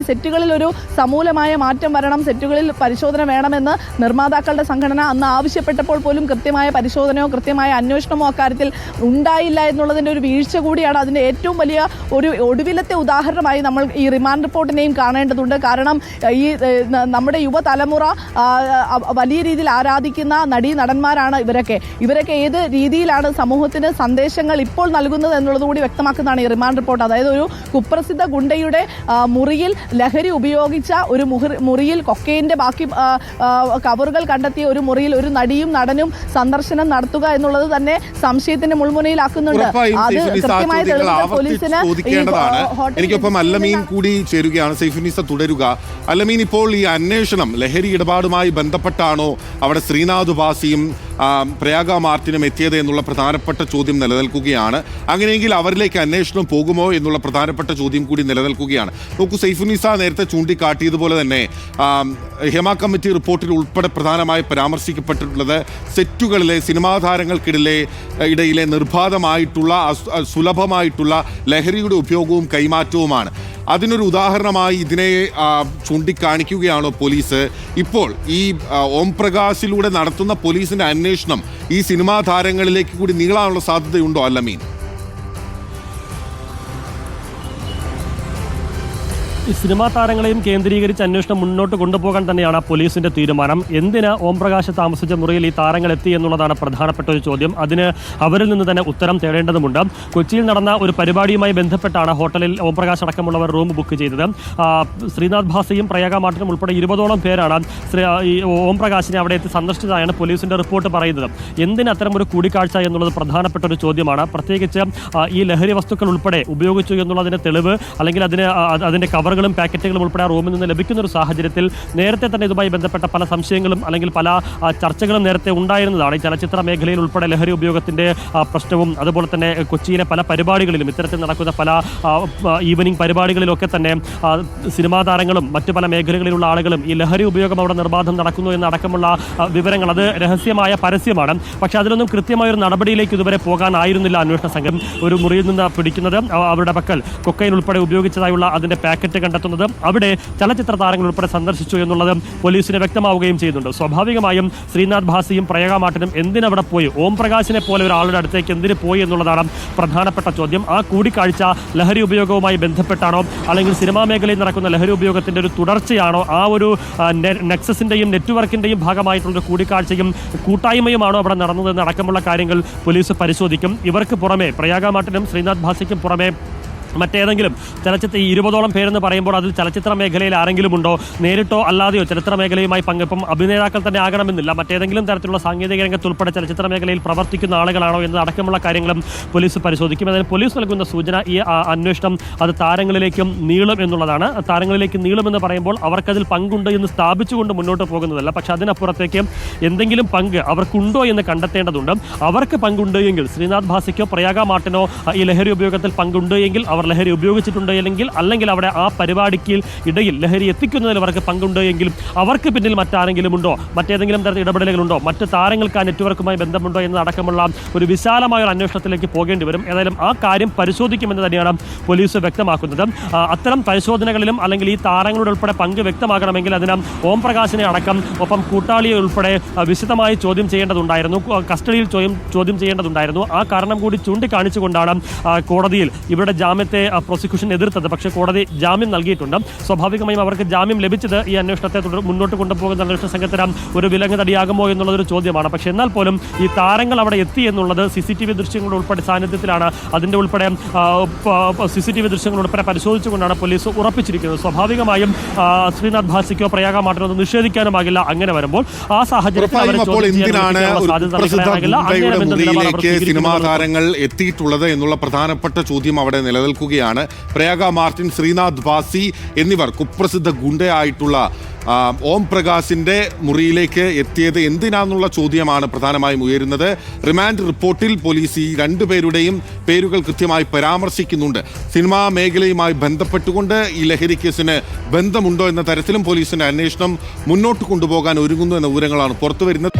സെറ്റുകളിൽ ഒരു സമൂലമായ മാറ്റം വരണം, സെറ്റുകളിൽ പരിശോധന വേണമെന്ന് നിർമ്മാതാക്കളുടെ സംഘടന അന്ന് ആവശ്യപ്പെട്ടപ്പോൾ പോലും കൃത്യമായ പരിശോധനയോ കൃത്യമായ അന്വേഷണമോ അക്കാര്യത്തിൽ ഉണ്ടായില്ല എന്നുള്ളതിൻ്റെ ഒരു വീഴ്ച കൂടിയാണ്. അതിൻ്റെ ഏറ്റവും വലിയ ഒരു ഒടുവിലത്തെ ഉദാഹരണമായി നമ്മൾ ഈ റിമാൻഡ് റിപ്പോർട്ടിനെയും കാണേണ്ടതുണ്ട്. കാരണം ഈ നമ്മുടെ യുവതലമുറ വലിയ രീതിയിൽ ആരാധിക്കുന്ന നടന്മാരാണ് ഇവരൊക്കെ ഏത് രീതിയിലാണ് സമൂഹത്തിന് സന്ദേശങ്ങൾ ഇപ്പോൾ നൽകുന്നത് എന്നുള്ളത് കൂടി വ്യക്തമാക്കുന്നതാണ് ഈ റിമാൻഡ് റിപ്പോർട്ട്. അതായത് ഒരു കുപ്രസിദ്ധ ഗുണ്ടയുടെ മുറിയിൽ ലഹരി ഉപയോഗിച്ച ഒരു മുറിയിൽ കൊക്കൈൻ്റെ ബാക്കി കവറുകൾ കണ്ടെത്തിയ ഒരു മുറിയിൽ ഒരു നടിയും നടനും സന്ദർശനം നടത്തുക എന്നുള്ളത് തന്നെ സംശയത്തിന്റെ മുൾമുനയിലാക്കുന്നുണ്ട്. അത് കൃത്യമായി തെളിയിച്ച പോലീസിന് എനിക്കൊപ്പം അല്ലമീൻ കൂടി ചേരുകയാണ്. സൈഫുന്നീസ തുടരുക. അല്ലമീൻ, ഇപ്പോൾ ഈ അന്വേഷണം ലഹരി ഇടപാടുമായി ബന്ധപ്പെട്ടാണോ അവിടെ ശ്രീനാഥ് ഭാസിയും പ്രയാഗ മാർട്ടിനും എത്തിയത് എന്നുള്ള പ്രധാനപ്പെട്ട ചോദ്യം നിലനിൽക്കുകയാണ്. അങ്ങനെയെങ്കിൽ അവരിലേക്ക് അന്വേഷണം പോകുമോ എന്നുള്ള പ്രധാനപ്പെട്ട ചോദ്യം കൂടി നിലനിൽക്കുകയാണ്. നോക്കൂ, സൈഫുന്നീസ നേരത്തെ ചൂണ്ടിക്കാട്ടിയതുപോലെ തന്നെ ഹേമ കമ്മിറ്റി റിപ്പോർട്ടിൽ ഉൾപ്പെടെ പ്രധാനമായി പരാമർശിക്കപ്പെട്ടിട്ടുള്ളത് സെറ്റുകളിലെ സിനിമാ താരങ്ങൾക്കിടയിലെ നിർബാധമായിട്ടുള്ള സുലഭമായിട്ടുള്ള ലഹരിയുടെ ഉപയോഗവും കൈമാറ്റവുമാണ്. അതിനൊരു ഉദാഹരണമായി ഇതിനെ ചൂണ്ടിക്കാണിക്കുകയാണോ പോലീസ്? ഇപ്പോൾ ഈ ഓം പ്രകാശിലൂടെ നടത്തുന്ന പോലീസിന്റെ അന്വേഷണം ഈ സിനിമാ താരങ്ങളിലേക്ക് കൂടി നീളാനുള്ള സാധ്യതയുണ്ടോ അല്ലമീൻ? ഈ സിനിമാ താരങ്ങളെയും കേന്ദ്രീകരിച്ച് അന്വേഷണം മുന്നോട്ട് കൊണ്ടുപോകാൻ തന്നെയാണ് പോലീസിന്റെ തീരുമാനം. എന്തിന് ഓംപ്രകാശ് താമസിച്ച മുറിയിൽ ഈ താരങ്ങൾ എത്തി എന്നുള്ളതാണ് പ്രധാനപ്പെട്ട ഒരു ചോദ്യം. അതിന് അവരിൽ നിന്ന് തന്നെ ഉത്തരം തേടേണ്ടതുണ്ട്. കൊച്ചിയിൽ നടന്ന ഒരു പരിപാടിയുമായി ബന്ധപ്പെട്ടാണ് ഹോട്ടലിൽ ഓംപ്രകാശ് അടക്കമുള്ളവർ റൂം ബുക്ക് ചെയ്തത്. ശ്രീനാഥ് ഭാസിയും പ്രയാഗ മാർട്ടിനും ഉൾപ്പെടെ 20ഓളം പേരാണ് ഈ ഓംപ്രകാശിനെ അവിടെ എത്തി സന്ദർശിച്ചതായാണ് പോലീസിന്റെ റിപ്പോർട്ട് പറയുന്നത്. എന്തിന് അത്തരം ഒരു കൂടിക്കാഴ്ച എന്നുള്ളത് പ്രധാനപ്പെട്ട ഒരു ചോദ്യമാണ്. പ്രത്യേകിച്ച് ഈ ലഹരി വസ്തുക്കൾ ഉൾപ്പെടെ ഉപയോഗിച്ചു എന്നുള്ളതിന്റെ തെളിവ് അല്ലെങ്കിൽ അതിന്റെ കവറുകളും പാക്കറ്റുകളും ഉൾപ്പെടെ റൂമിൽ നിന്ന് ലഭിക്കുന്ന ഒരു സാഹചര്യത്തിൽ നേരത്തെ തന്നെ ഇതുമായി ബന്ധപ്പെട്ട പല സംശയങ്ങളും അല്ലെങ്കിൽ പല ചർച്ചകളും നേരത്തെ ഉണ്ടായിരുന്നതാണ്. ഈ ചലച്ചിത്ര മേഖലയിൽ ഉൾപ്പെടെ ലഹരി ഉപയോഗത്തിന്റെ പ്രശ്നവും അതുപോലെ തന്നെ കൊച്ചിയിലെ പല പരിപാടികളിലും ഇത്തരത്തിൽ നടക്കുന്ന പല ഈവനിംഗ് പരിപാടികളിലൊക്കെ തന്നെ സിനിമാ താരങ്ങളും മറ്റു പല മേഖലകളിലുള്ള ആളുകളും ഈ ലഹരി ഉപയോഗം അവിടെ നിർബാധം നടക്കുന്നു എന്നടക്കമുള്ള വിവരങ്ങൾ അത് രഹസ്യമായ പരസ്യമാണ്. പക്ഷേ അതിലൊന്നും കൃത്യമായ ഒരു നടപടിയിലേക്ക് ഇതുവരെ പോകാനായിരുന്നില്ല അന്വേഷണ സംഘം. ഒരു മുറിയിൽ നിന്ന് പിടിക്കുന്നത് അവരുടെ പക്കൽ കൊക്കൈൻ ഉൾപ്പെടെ ഉപയോഗിച്ചതായുള്ള അതിന്റെ പാക്കറ്റ് കണ്ടെത്തുന്നത് അവിടെ ചലച്ചിത്ര താരങ്ങൾ ഉൾപ്പെടെ സന്ദർശിച്ചു എന്നുള്ളത് പോലീസിന് വ്യക്തമാവുകയും ചെയ്യുന്നുണ്ട്. സ്വാഭാവികമായും ശ്രീനാഥ് ഭാസിയും പ്രയാഗ മാർട്ടിനും എന്തിനവിടെ പോയി, ഓം പ്രകാശിനെ പോലെ ഒരാളുടെ അടുത്തേക്ക് എന്തിന് പോയി എന്നുള്ളതാണ് പ്രധാനപ്പെട്ട ചോദ്യം. ആ കൂടിക്കാഴ്ച ലഹരി ഉപയോഗവുമായി ബന്ധപ്പെട്ടാണോ അല്ലെങ്കിൽ സിനിമാ മേഖലയിൽ നടക്കുന്ന ലഹരി ഉപയോഗത്തിന്റെ ഒരു തുടർച്ചയാണോ, ആ ഒരു നെക്സസിന്റെയും നെറ്റ്വർക്കിന്റെയും ഭാഗമായിട്ടുള്ള കൂടിക്കാഴ്ചയും കൂട്ടായ്മയുമാണോ അവിടെ നടന്നതെന്ന് അടക്കമുള്ള കാര്യങ്ങൾ പോലീസ് പരിശോധിക്കും. ഇവർക്ക് പുറമെ പ്രയാഗ മാർട്ടിനും ശ്രീനാഥ് ഭാസിക്കും പുറമെ മറ്റേതെങ്കിലും ചലച്ചിത്ര 20ഓളം പേരെന്ന് പറയുമ്പോൾ അതിൽ ചലച്ചിത്ര മേഖലയിൽ ആരെങ്കിലും ഉണ്ടോ, നേരിട്ടോ അല്ലാതെയോ ചലച്ചിത്ര മേഖലയുമായി ഇപ്പം അഭിനേതാക്കൾ തന്നെ ആകണമെന്നില്ല, മറ്റേതെങ്കിലും തരത്തിലുള്ള സാങ്കേതിക രംഗത്ത് ഉൾപ്പെടെ ചലച്ചിത്ര മേഖലയിൽ പ്രവർത്തിക്കുന്ന ആളുകളാണോ എന്ന അടക്കമുള്ള കാര്യങ്ങളും പോലീസ് പരിശോധിക്കും. അതിന് പോലീസ് നൽകുന്ന സൂചന ഈ അന്വേഷണം അത് താരങ്ങളിലേക്കും നീളും എന്നുള്ളതാണ്. താരങ്ങളിലേക്ക് നീളുമെന്ന് പറയുമ്പോൾ അവർക്കതിൽ പങ്കുണ്ട് എന്ന് സ്ഥാപിച്ചുകൊണ്ട് മുന്നോട്ട് പോകുന്നതല്ല, പക്ഷെ അതിനപ്പുറത്തേക്ക് എന്തെങ്കിലും പങ്ക് അവർക്കുണ്ടോ എന്ന് കണ്ടെത്തേണ്ടതുണ്ട്. അവർക്ക് പങ്കുണ്ട് എങ്കിൽ ശ്രീനാഥ് ഭാസിക്കോ പ്രയാഗ മാർട്ടിനോ ഈ ലഹരി ഉപയോഗത്തിൽ പങ്കുണ്ട് എങ്കിൽ അവർ ലഹരി ഉപയോഗിച്ചിട്ടുണ്ട് അല്ലെങ്കിൽ അവിടെ ആ പരിപാടിക്ക് ഇടയിൽ ലഹരി എത്തിക്കുന്നതിൽ അവർക്ക് പങ്കുണ്ട് എങ്കിൽ അവർക്ക് പിന്നിൽ മറ്റാരെങ്കിലും ഉണ്ടോ, മറ്റേതെങ്കിലും തരത്തിൽ ഇടപെടലുകളുണ്ടോ, മറ്റ് താരങ്ങൾക്ക് ആ നെറ്റ്വർക്കുമായി ബന്ധമുണ്ടോ എന്നതടക്കമുള്ള ഒരു വിശാലമായ ഒരു അന്വേഷണത്തിലേക്ക് പോകേണ്ടി വരും. ഏതായാലും ആ കാര്യം പരിശോധിക്കുമെന്ന് തന്നെയാണ് പോലീസ് വ്യക്തമാക്കുന്നത്. അത്തരം പരിശോധനകളിലും അല്ലെങ്കിൽ ഈ താരങ്ങളുടെ ഉൾപ്പെടെ പങ്ക് വ്യക്തമാക്കണമെങ്കിൽ അതിന് ഓം പ്രകാശിനെ അടക്കം ഒപ്പം കൂട്ടാളിയെ ഉൾപ്പെടെ വിശദമായി ചോദ്യം ചെയ്യേണ്ടതുണ്ടായിരുന്നു, കസ്റ്റഡിയിൽ ചോദ്യം ചെയ്യേണ്ടതുണ്ടായിരുന്നു. ആ കാരണം കൂടി ചൂണ്ടിക്കാണിച്ചുകൊണ്ടാണ് കോടതിയിൽ ഇവരുടെ ജാമ്യത്തെ പ്രോസിക്യൂഷൻ എതിർത്തത്. പക്ഷേ കോടതി ജാമ്യം നൽകിയിട്ടുണ്ട്. സ്വാഭാവികമായും അവർക്ക് ജാമ്യം ലഭിച്ചത് ഈ അന്വേഷണത്തെ മുന്നോട്ട് കൊണ്ടുപോകുന്ന അന്വേഷണ സംഘത്തിന് ഒരു വിലങ്ങുതടിയാകുമോ എന്നുള്ളതൊരു ചോദ്യമാണ്. പക്ഷേ എന്നാൽ പോലും ഈ താരങ്ങൾ അവിടെ എത്തി എന്നുള്ളത് CCTV ദൃശ്യങ്ങളുടെ ഉൾപ്പെടെ സാന്നിധ്യത്തിലാണ്. അതിൻ്റെ ഉൾപ്പെടെ CCTV ദൃശ്യങ്ങൾ ഉൾപ്പെടെ പരിശോധിച്ചുകൊണ്ടാണ് പോലീസ് ഉറപ്പിച്ചിരിക്കുന്നത്. സ്വാഭാവികമായും ശ്രീനാഥ് ഭാസിക്കോ പ്രയാഗ മാർട്ടിനോ നിഷേധിക്കാനുമാകില്ല. അങ്ങനെ വരുമ്പോൾ ആ സാഹചര്യത്തിൽ സിനിമാ താരങ്ങൾ എത്തിയിട്ടുള്ളത് എന്നുള്ള പ്രധാനപ്പെട്ട ചോദ്യം അവിടെ നിലനിൽക്കുകയാണ്. പ്രയാഗ മാർട്ടിൻ, ശ്രീനാഥ് ഭാസി എന്നിവർ കുപ്രസിദ്ധ ഗുണ്ടയായിട്ടുള്ള ഓം പ്രകാശിന്റെ മുറിയിലേക്ക് എത്തിയത് എന്തിനാന്നുള്ള ചോദ്യമാണ് പ്രധാനമായും ഉയരുന്നത്. റിമാൻഡ് റിപ്പോർട്ടിൽ പോലീസ് ഈ രണ്ടുപേരുടെയും പേരുകൾ കൃത്യമായി പരാമർശിക്കുന്നുണ്ട്. സിനിമാ മേഖലയുമായി ബന്ധപ്പെട്ടുകൊണ്ട് ഈ ലഹരി കേസിന് ബന്ധമുണ്ടോ എന്ന തരത്തിലും പോലീസിന്റെ അന്വേഷണം മുന്നോട്ട് കൊണ്ടുപോകാൻ ഒരുങ്ങുന്നു എന്ന വിവരങ്ങളാണ് പുറത്തുവരുന്നത്.